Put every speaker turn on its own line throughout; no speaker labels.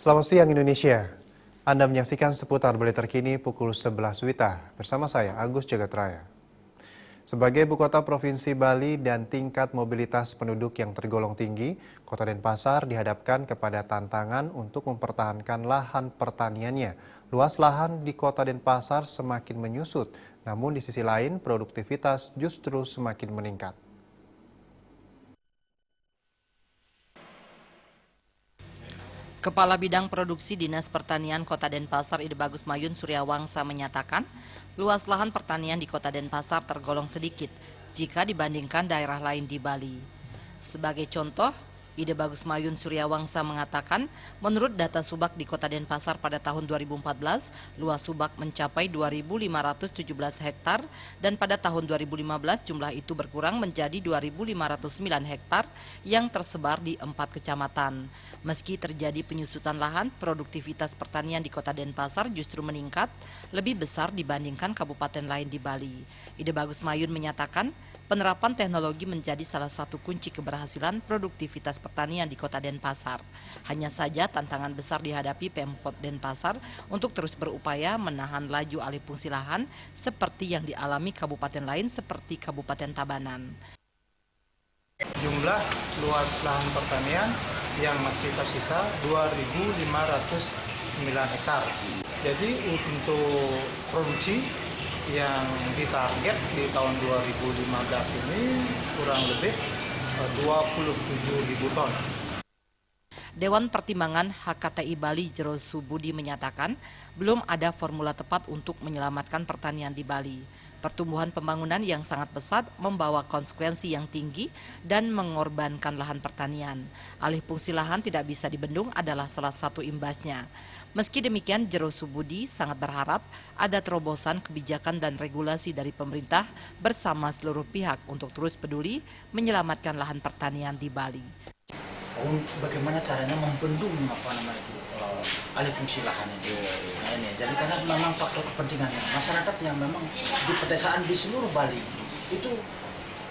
Selamat siang Indonesia. Anda menyaksikan seputar berita terkini pukul 11 WITA bersama saya Agus Jagatraya. Sebagai ibu kota Provinsi Bali dan tingkat mobilitas penduduk yang tergolong tinggi, Kota Denpasar dihadapkan kepada tantangan untuk mempertahankan lahan pertaniannya. Luas lahan di Kota Denpasar semakin menyusut, namun di sisi lain produktivitas justru semakin meningkat.
Kepala Bidang Produksi Dinas Pertanian Kota Denpasar Ide Bagus Mayun Suryawangsa menyatakan, luas lahan pertanian di Kota Denpasar tergolong sedikit jika dibandingkan daerah lain di Bali. Sebagai contoh, Ide Bagus Mayun Suryawangsa mengatakan, menurut data Subak di Kota Denpasar pada tahun 2014, luas Subak mencapai 2.517 hektar dan pada tahun 2015 jumlah itu berkurang menjadi 2.509 hektar yang tersebar di 4 kecamatan. Meski terjadi penyusutan lahan, produktivitas pertanian di Kota Denpasar justru meningkat lebih besar dibandingkan kabupaten lain di Bali. Ide Bagus Mayun menyatakan, penerapan teknologi menjadi salah satu kunci keberhasilan produktivitas pertanian di Kota Denpasar. Hanya saja tantangan besar dihadapi Pemkot Denpasar untuk terus berupaya menahan laju alih fungsi lahan seperti yang dialami kabupaten lain seperti Kabupaten Tabanan.
Jumlah luas lahan pertanian yang masih tersisa 2.509 hektar. Jadi untuk produksi yang ditarget di tahun 2015 ini kurang lebih 27.000 ton.
Dewan Pertimbangan HKTI Bali Jero Subudi menyatakan belum ada formula tepat untuk menyelamatkan pertanian di Bali. Pertumbuhan pembangunan yang sangat pesat membawa konsekuensi yang tinggi dan mengorbankan lahan pertanian. Alih fungsi lahan tidak bisa dibendung adalah salah satu imbasnya. Meski demikian, Jero Subudi sangat berharap ada terobosan kebijakan dan regulasi dari pemerintah bersama seluruh pihak untuk terus peduli menyelamatkan lahan pertanian di Bali.
Bagaimana caranya membendung alih fungsi lahan itu. Nah ini, jadi karena memang faktor kepentingannya masyarakat yang memang di pedesaan di seluruh Bali itu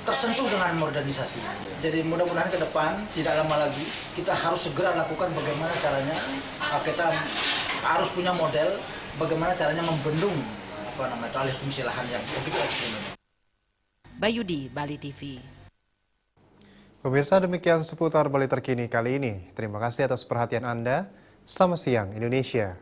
tersentuh dengan modernisasi. Jadi mudah-mudahan ke depan tidak lama lagi kita harus segera lakukan bagaimana caranya kita harus punya model bagaimana caranya membendung alih fungsi lahan yang begitu ekstrim.
Bayudi, Bali TV.
Pemirsa, demikian seputar Bali terkini kali ini. Terima kasih atas perhatian Anda. Selamat siang Indonesia.